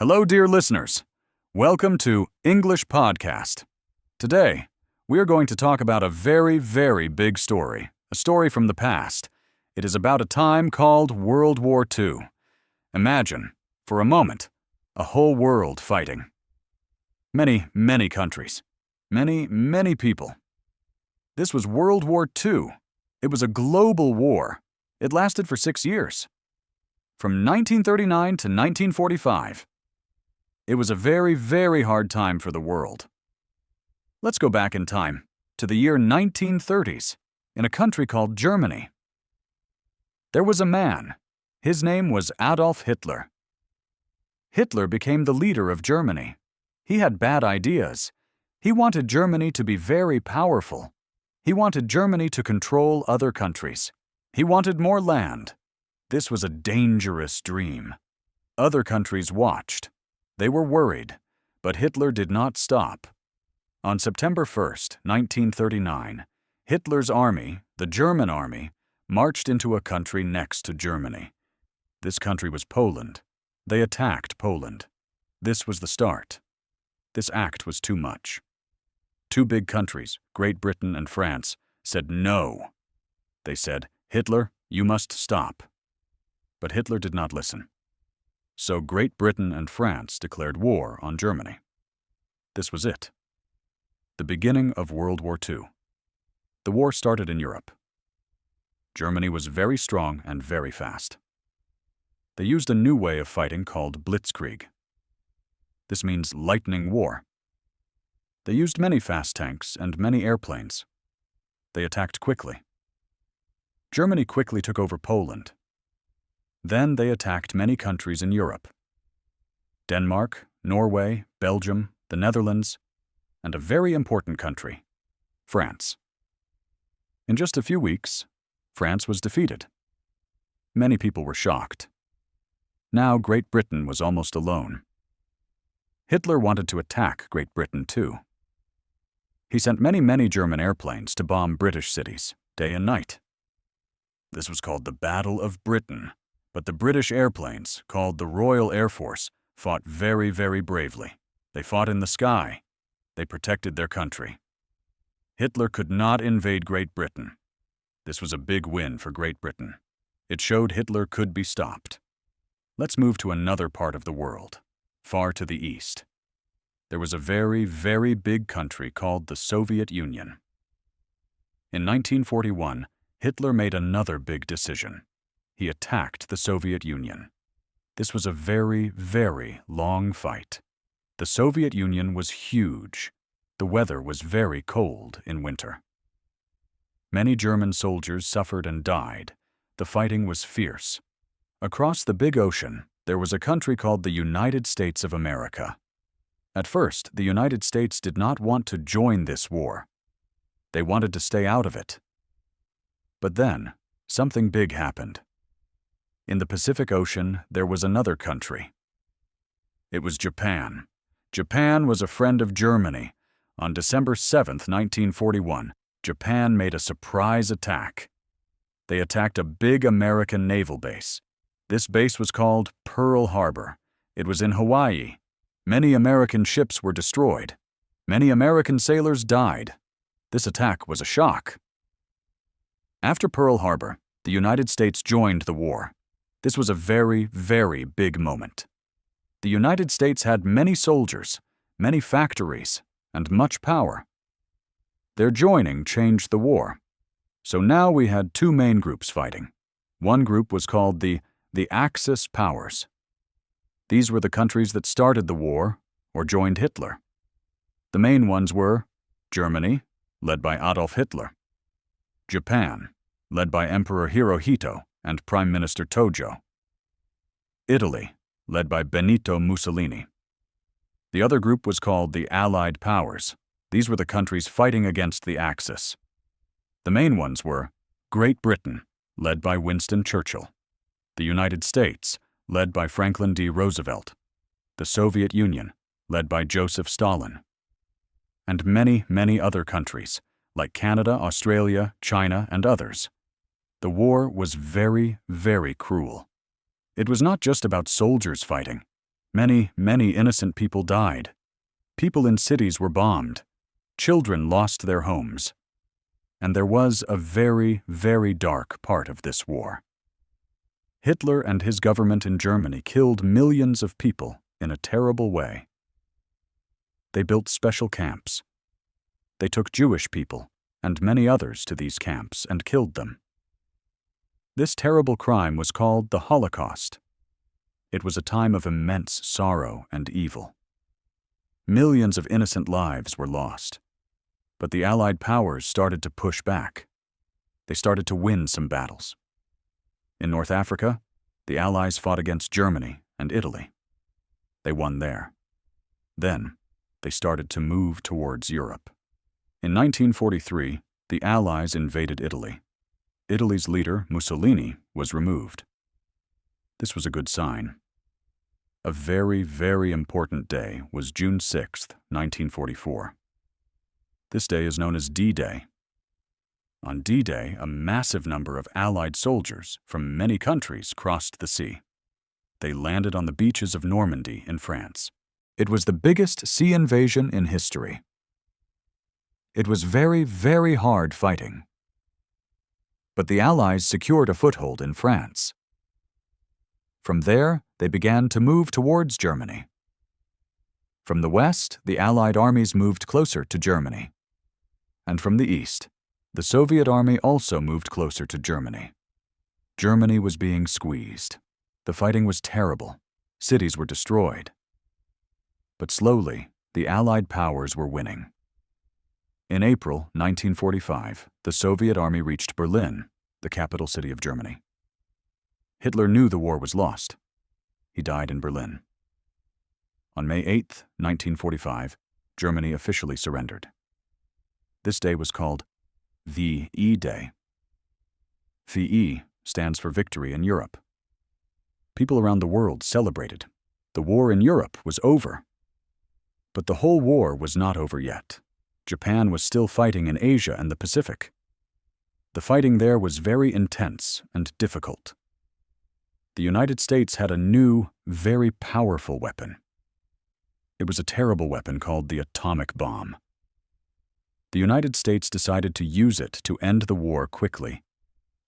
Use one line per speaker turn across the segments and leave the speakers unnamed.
Hello, dear listeners. Welcome to English Podcast. Today, we are going to talk about a very, very big story, a story from the past. It is about a time called World War II. Imagine, for a moment, a whole world fighting. Many, many countries. Many, many people. This was World War II. It was a global war. It lasted for 6 years. From 1939 to 1945. It was a very, very hard time for the world. Let's go back in time to the year 1930s in a country called Germany. There was a man. His name was Adolf Hitler. Hitler became the leader of Germany. He had bad ideas. He wanted Germany to be very powerful. He wanted Germany to control other countries. He wanted more land. This was a dangerous dream. Other countries watched. They were worried, but Hitler did not stop. On September 1st, 1939, Hitler's army, the German army, marched into a country next to Germany. This country was Poland. They attacked Poland. This was the start. This act was too much. Two big countries, Great Britain and France, said no. They said, "Hitler, you must stop." But Hitler did not listen. So Great Britain and France declared war on Germany. This was it. The beginning of World War II. The war started in Europe. Germany was very strong and very fast. They used a new way of fighting called blitzkrieg. This means lightning war. They used many fast tanks and many airplanes. They attacked quickly. Germany quickly took over Poland. Then they attacked many countries in Europe. Denmark, Norway, Belgium, the Netherlands, and a very important country, France. In just a few weeks, France was defeated. Many people were shocked. Now Great Britain was almost alone. Hitler wanted to attack Great Britain too. He sent many German airplanes to bomb British cities, day and night. This was called the Battle of Britain. But the British airplanes, called the Royal Air Force, fought very, very bravely. They fought in the sky. They protected their country. Hitler could not invade Great Britain. This was a big win for Great Britain. It showed Hitler could be stopped. Let's move to another part of the world, far to the east. There was a very, very big country called the Soviet Union. In 1941, Hitler made another big decision. He attacked the Soviet Union. This was a very, very long fight. The Soviet Union was huge. The weather was very cold in winter. Many German soldiers suffered and died. The fighting was fierce. Across the big ocean, there was a country called the United States of America. At first, the United States did not want to join this war. They wanted to stay out of it. But then, something big happened. In the Pacific Ocean, there was another country. It was Japan. Japan was a friend of Germany. On December 7th, 1941, Japan made a surprise attack. They attacked a big American naval base. This base was called Pearl Harbor. It was in Hawaii. Many American ships were destroyed. Many American sailors died. This attack was a shock. After Pearl Harbor, the United States joined the war. This was a very, very big moment. The United States had many soldiers, many factories, and much power. Their joining changed the war. So now we had two main groups fighting. One group was called the Axis powers. These were the countries that started the war or joined Hitler. The main ones were Germany, led by Adolf Hitler; Japan, led by Emperor Hirohito and Prime Minister Tojo; Italy, led by Benito Mussolini. The other group was called the Allied Powers. These were the countries fighting against the Axis. The main ones were Great Britain, led by Winston Churchill; the United States, led by Franklin D. Roosevelt; the Soviet Union, led by Joseph Stalin; and many other countries, like Canada, Australia, China, and others. The war was very, very cruel. It was not just about soldiers fighting. Many, many innocent people died. People in cities were bombed. Children lost their homes. And there was a very, very dark part of this war. Hitler and his government in Germany killed millions of people in a terrible way. They built special camps. They took Jewish people and many others to these camps and killed them. This terrible crime was called the Holocaust. It was a time of immense sorrow and evil. Millions of innocent lives were lost. But the Allied powers started to push back. They started to win some battles. In North Africa, the Allies fought against Germany and Italy. They won there. Then, they started to move towards Europe. In 1943, the Allies invaded Italy. Italy's leader, Mussolini, was removed. This was a good sign. A very, very important day was June 6, 1944. This day is known as D-Day. On D-Day, a massive number of Allied soldiers from many countries crossed the sea. They landed on the beaches of Normandy in France. It was the biggest sea invasion in history. It was very, very hard fighting. But the Allies secured a foothold in France. From there, they began to move towards Germany. From the west, the Allied armies moved closer to Germany. And from the east, the Soviet army also moved closer to Germany. Germany was being squeezed. The fighting was terrible. Cities were destroyed. But slowly, the Allied powers were winning. In April 1945, the Soviet army reached Berlin, the capital city of Germany. Hitler knew the war was lost. He died in Berlin. On May 8, 1945, Germany officially surrendered. This day was called VE Day. VE stands for victory in Europe. People around the world celebrated. The war in Europe was over. But the whole war was not over yet. Japan was still fighting in Asia and the Pacific. The fighting there was very intense and difficult. The United States had a new, very powerful weapon. It was a terrible weapon called the atomic bomb. The United States decided to use it to end the war quickly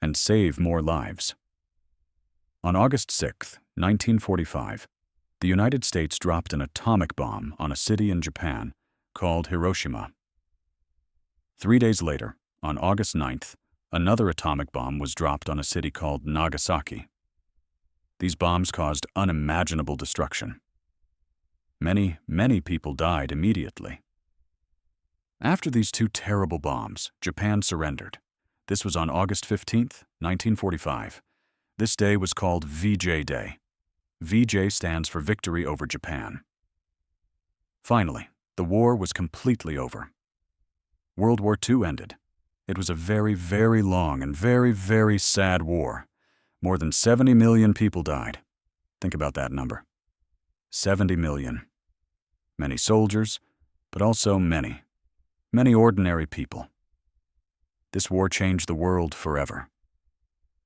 and save more lives. On August 6, 1945, the United States dropped an atomic bomb on a city in Japan called Hiroshima. 3 days later, on August 9th, another atomic bomb was dropped on a city called Nagasaki. These bombs caused unimaginable destruction. Many, many people died immediately. After these two terrible bombs, Japan surrendered. This was on August 15th, 1945. This day was called VJ Day. VJ stands for Victory over Japan. Finally, the war was completely over. World War II ended. It was a very, very long and very, very sad war. More than 70 million people died. Think about that number. 70 million. Many soldiers, but also many ordinary people. This war changed the world forever.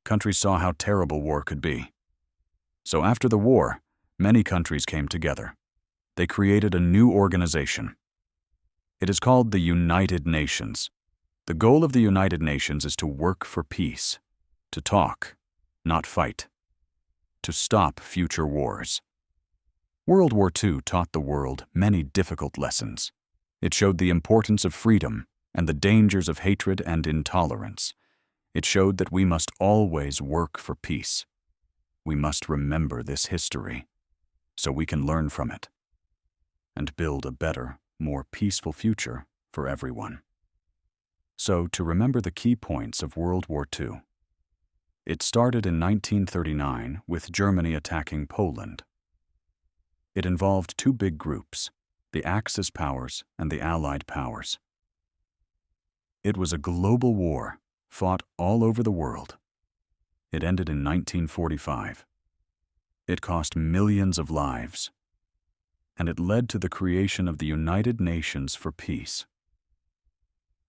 Countries saw how terrible war could be. So after the war, many countries came together. They created a new organization. It is called the United Nations. The goal of the United Nations is to work for peace, to talk, not fight, to stop future wars. World War II taught the world many difficult lessons. It showed the importance of freedom and the dangers of hatred and intolerance. It showed that we must always work for peace. We must remember this history so we can learn from it and build a better, more peaceful future for everyone. So, to remember the key points of World War II. It started in 1939 with Germany attacking Poland. It involved two big groups, the Axis powers and the Allied powers. It was a global war, fought all over the world. It ended in 1945. It cost millions of lives. And it led to the creation of the United Nations for Peace.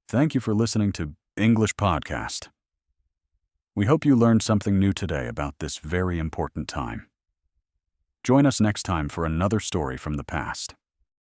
Thank you for listening to English Podcast. We hope you learned something new today about this very important time. Join us next time for another story from the past.